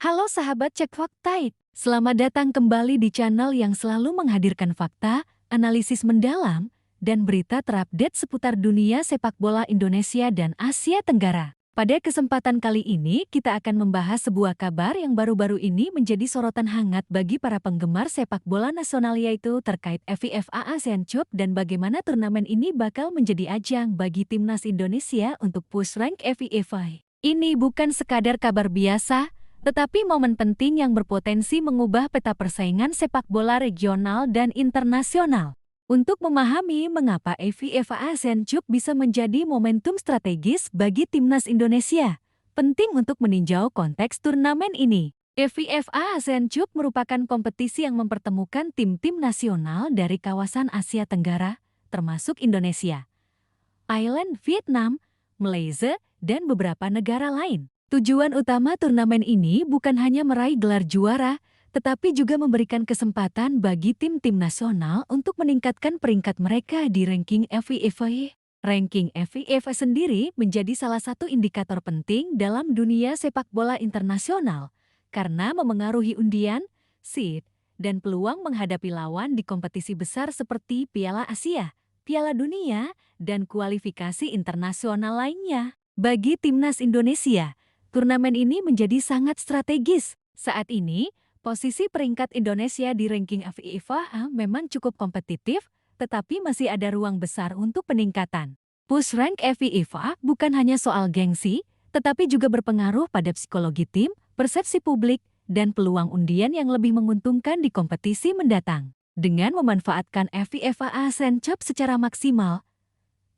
Halo sahabat Cek Fakta. Selamat datang kembali di channel yang selalu menghadirkan fakta, analisis mendalam, dan berita terupdate seputar dunia sepak bola Indonesia dan Asia Tenggara. Pada kesempatan kali ini, kita akan membahas sebuah kabar yang baru-baru ini menjadi sorotan hangat bagi para penggemar sepak bola nasional, yaitu terkait FIFA Asian Cup dan bagaimana turnamen ini bakal menjadi ajang bagi timnas Indonesia untuk push rank FIFA. Ini bukan sekadar kabar biasa, tetapi momen penting yang berpotensi mengubah peta persaingan sepak bola regional dan internasional. Untuk memahami mengapa FIFA Asian Cup bisa menjadi momentum strategis bagi timnas Indonesia, penting untuk meninjau konteks turnamen ini. FIFA Asian Cup merupakan kompetisi yang mempertemukan tim-tim nasional dari kawasan Asia Tenggara, termasuk Indonesia, Thailand, Vietnam, Malaysia, dan beberapa negara lain. Tujuan utama turnamen ini bukan hanya meraih gelar juara, tetapi juga memberikan kesempatan bagi tim-tim nasional untuk meningkatkan peringkat mereka di ranking FIFA. Ranking FIFA sendiri menjadi salah satu indikator penting dalam dunia sepak bola internasional, karena memengaruhi undian, seed, dan peluang menghadapi lawan di kompetisi besar seperti Piala Asia, Piala Dunia, dan kualifikasi internasional lainnya. Bagi timnas Indonesia, turnamen ini menjadi sangat strategis. Saat ini, posisi peringkat Indonesia di ranking FIFA memang cukup kompetitif, tetapi masih ada ruang besar untuk peningkatan. Push rank FIFA bukan hanya soal gengsi, tetapi juga berpengaruh pada psikologi tim, persepsi publik, dan peluang undian yang lebih menguntungkan di kompetisi mendatang. Dengan memanfaatkan FIFA Asian Cup secara maksimal,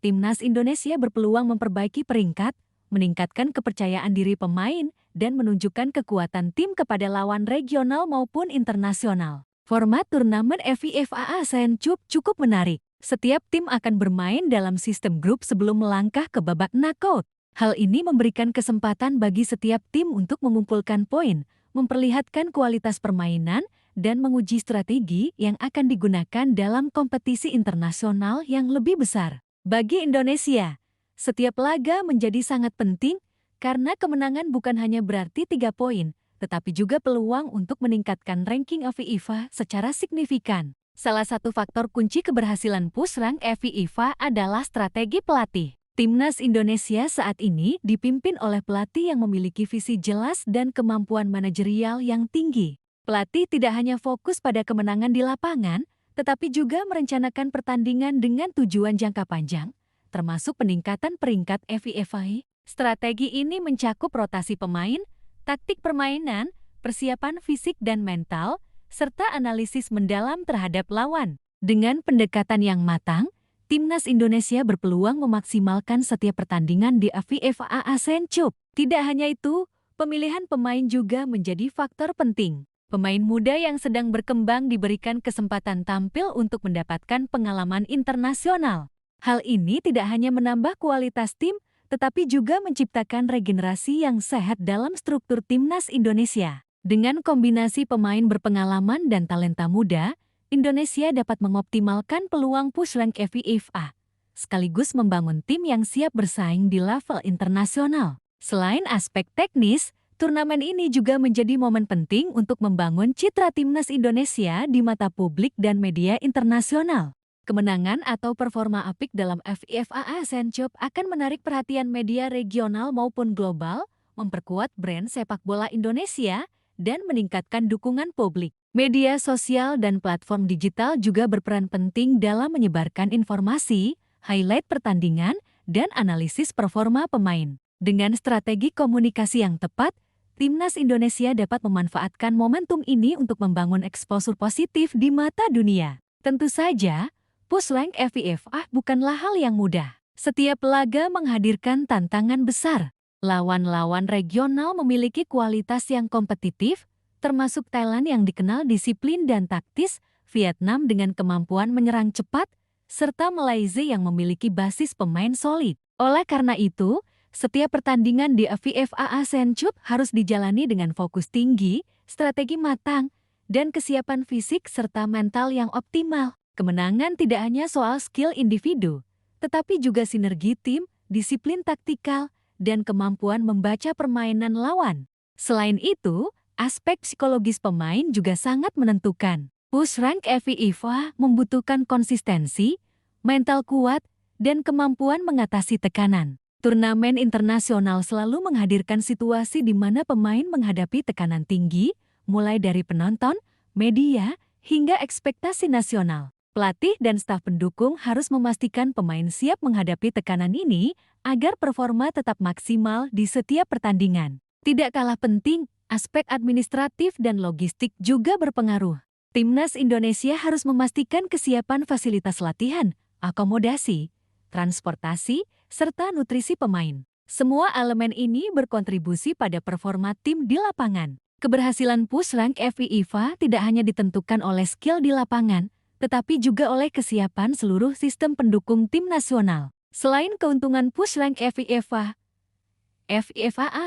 timnas Indonesia berpeluang memperbaiki peringkat, meningkatkan kepercayaan diri pemain, dan menunjukkan kekuatan tim kepada lawan regional maupun internasional. Format turnamen FIFA Asian Cup cukup menarik. Setiap tim akan bermain dalam sistem grup sebelum melangkah ke babak knockout. Hal ini memberikan kesempatan bagi setiap tim untuk mengumpulkan poin, memperlihatkan kualitas permainan, dan menguji strategi yang akan digunakan dalam kompetisi internasional yang lebih besar. Bagi Indonesia, setiap laga menjadi sangat penting karena kemenangan bukan hanya berarti 3 poin, tetapi juga peluang untuk meningkatkan ranking FIFA secara signifikan. Salah satu faktor kunci keberhasilan push rank FIFA adalah strategi pelatih. Timnas Indonesia saat ini dipimpin oleh pelatih yang memiliki visi jelas dan kemampuan manajerial yang tinggi. Pelatih tidak hanya fokus pada kemenangan di lapangan, tetapi juga merencanakan pertandingan dengan tujuan jangka panjang, termasuk peningkatan peringkat FIFA. Strategi ini mencakup rotasi pemain, taktik permainan, persiapan fisik dan mental, serta analisis mendalam terhadap lawan. Dengan pendekatan yang matang, timnas Indonesia berpeluang memaksimalkan setiap pertandingan di FIFA Asian Cup. Tidak hanya itu, pemilihan pemain juga menjadi faktor penting. Pemain muda yang sedang berkembang diberikan kesempatan tampil untuk mendapatkan pengalaman internasional. Hal ini tidak hanya menambah kualitas tim, tetapi juga menciptakan regenerasi yang sehat dalam struktur timnas Indonesia. Dengan kombinasi pemain berpengalaman dan talenta muda, Indonesia dapat mengoptimalkan peluang push rank FIFA, sekaligus membangun tim yang siap bersaing di level internasional. Selain aspek teknis, turnamen ini juga menjadi momen penting untuk membangun citra timnas Indonesia di mata publik dan media internasional. Kemenangan atau performa apik dalam FIFA Asian Cup akan menarik perhatian media regional maupun global, memperkuat brand sepak bola Indonesia, dan meningkatkan dukungan publik. Media sosial dan platform digital juga berperan penting dalam menyebarkan informasi, highlight pertandingan, dan analisis performa pemain. Dengan strategi komunikasi yang tepat, timnas Indonesia dapat memanfaatkan momentum ini untuk membangun eksposur positif di mata dunia. Tentu saja, push rank FIFA bukanlah hal yang mudah. Setiap laga menghadirkan tantangan besar. Lawan-lawan regional memiliki kualitas yang kompetitif, termasuk Thailand yang dikenal disiplin dan taktis, Vietnam dengan kemampuan menyerang cepat, serta Malaysia yang memiliki basis pemain solid. Oleh karena itu, setiap pertandingan di FIFA Asian Cup harus dijalani dengan fokus tinggi, strategi matang, dan kesiapan fisik serta mental yang optimal. Kemenangan tidak hanya soal skill individu, tetapi juga sinergi tim, disiplin taktikal, dan kemampuan membaca permainan lawan. Selain itu, aspek psikologis pemain juga sangat menentukan. Push rank FIFA membutuhkan konsistensi, mental kuat, dan kemampuan mengatasi tekanan. Turnamen internasional selalu menghadirkan situasi di mana pemain menghadapi tekanan tinggi, mulai dari penonton, media, hingga ekspektasi nasional. Pelatih dan staf pendukung harus memastikan pemain siap menghadapi tekanan ini agar performa tetap maksimal di setiap pertandingan. Tidak kalah penting, aspek administratif dan logistik juga berpengaruh. Timnas Indonesia harus memastikan kesiapan fasilitas latihan, akomodasi, transportasi, serta nutrisi pemain. Semua elemen ini berkontribusi pada performa tim di lapangan. Keberhasilan push rank FIFA tidak hanya ditentukan oleh skill di lapangan, tetapi juga oleh kesiapan seluruh sistem pendukung tim nasional. Selain keuntungan push rank FIFA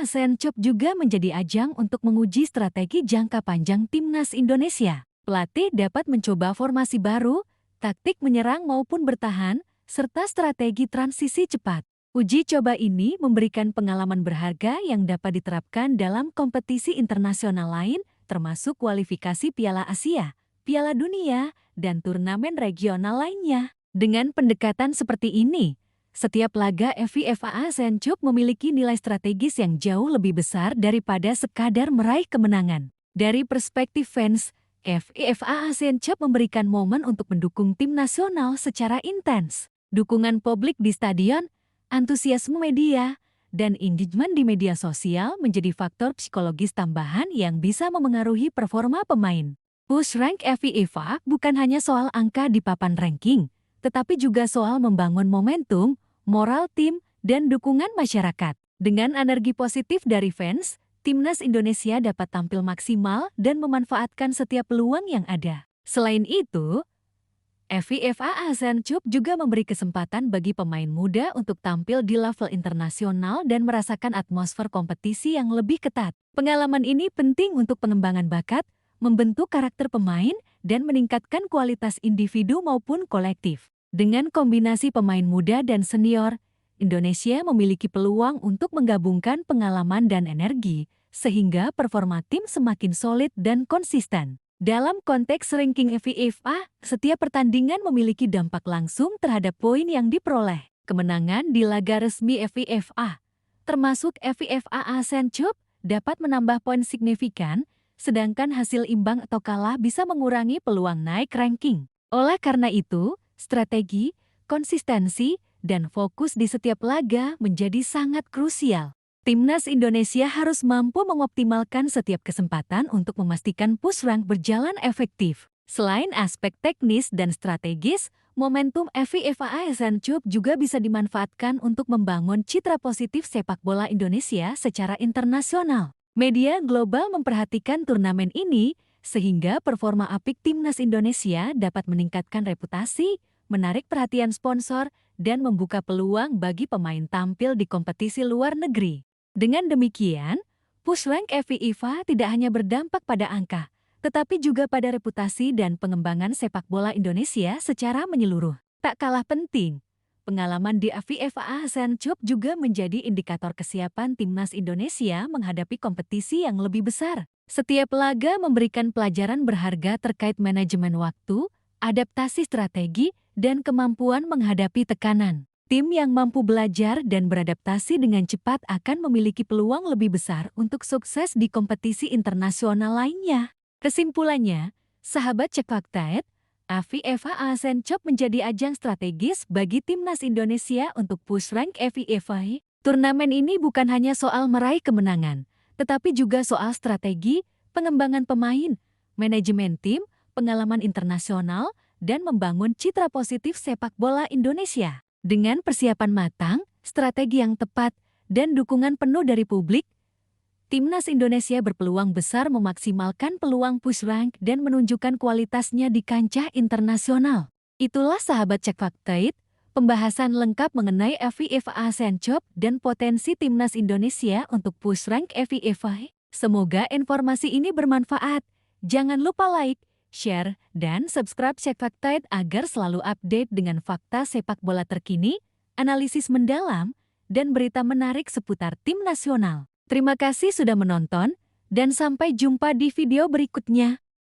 ASEAN Cup juga menjadi ajang untuk menguji strategi jangka panjang timnas Indonesia. Pelatih dapat mencoba formasi baru, taktik menyerang maupun bertahan, serta strategi transisi cepat. Uji coba ini memberikan pengalaman berharga yang dapat diterapkan dalam kompetisi internasional lain, termasuk kualifikasi Piala Asia, Piala Dunia, dan turnamen regional lainnya. Dengan pendekatan seperti ini, setiap laga FIFA ASEAN Cup memiliki nilai strategis yang jauh lebih besar daripada sekadar meraih kemenangan. Dari perspektif fans, FIFA ASEAN Cup memberikan momen untuk mendukung tim nasional secara intens. Dukungan publik di stadion, antusiasme media, dan engagement di media sosial menjadi faktor psikologis tambahan yang bisa memengaruhi performa pemain. Push rank FIFA bukan hanya soal angka di papan ranking, tetapi juga soal membangun momentum, moral tim, dan dukungan masyarakat. Dengan energi positif dari fans, Timnas Indonesia dapat tampil maksimal dan memanfaatkan setiap peluang yang ada. Selain itu, FIFA ASEAN Cup juga memberi kesempatan bagi pemain muda untuk tampil di level internasional dan merasakan atmosfer kompetisi yang lebih ketat. Pengalaman ini penting untuk pengembangan bakat, membentuk karakter pemain, dan meningkatkan kualitas individu maupun kolektif. Dengan kombinasi pemain muda dan senior, Indonesia memiliki peluang untuk menggabungkan pengalaman dan energi, sehingga performa tim semakin solid dan konsisten. Dalam konteks ranking FIFA, setiap pertandingan memiliki dampak langsung terhadap poin yang diperoleh. Kemenangan di laga resmi FIFA, termasuk FIFA ASEAN Cup, dapat menambah poin signifikan, sedangkan hasil imbang atau kalah bisa mengurangi peluang naik ranking. Oleh karena itu, strategi, konsistensi, dan fokus di setiap laga menjadi sangat krusial. Timnas Indonesia harus mampu mengoptimalkan setiap kesempatan untuk memastikan push rank berjalan efektif. Selain aspek teknis dan strategis, momentum FIFA ASEAN Cup juga bisa dimanfaatkan untuk membangun citra positif sepak bola Indonesia secara internasional. Media global memperhatikan turnamen ini, sehingga performa apik Timnas Indonesia dapat meningkatkan reputasi, menarik perhatian sponsor, dan membuka peluang bagi pemain tampil di kompetisi luar negeri. Dengan demikian, push rank FIFA tidak hanya berdampak pada angka, tetapi juga pada reputasi dan pengembangan sepak bola Indonesia secara menyeluruh. Tak kalah penting, pengalaman di FIFA ASEAN Cup juga menjadi indikator kesiapan Timnas Indonesia menghadapi kompetisi yang lebih besar. Setiap laga memberikan pelajaran berharga terkait manajemen waktu, adaptasi strategi, dan kemampuan menghadapi tekanan. Tim yang mampu belajar dan beradaptasi dengan cepat akan memiliki peluang lebih besar untuk sukses di kompetisi internasional lainnya. Kesimpulannya, sahabat Cek Fakta, FIFA ASEAN Cup menjadi ajang strategis bagi Timnas Indonesia untuk push rank FIFA. Turnamen ini bukan hanya soal meraih kemenangan, tetapi juga soal strategi, pengembangan pemain, manajemen tim, pengalaman internasional, dan membangun citra positif sepak bola Indonesia. Dengan persiapan matang, strategi yang tepat, dan dukungan penuh dari publik, Timnas Indonesia berpeluang besar memaksimalkan peluang push rank dan menunjukkan kualitasnya di kancah internasional. Itulah sahabat Cek Fakta, pembahasan lengkap mengenai FIFA ASEAN Cup dan potensi Timnas Indonesia untuk push rank FIFA. Semoga informasi ini bermanfaat. Jangan lupa like, share, dan subscribe Cek Fakta agar selalu update dengan fakta sepak bola terkini, analisis mendalam, dan berita menarik seputar tim nasional. Terima kasih sudah menonton, dan sampai jumpa di video berikutnya.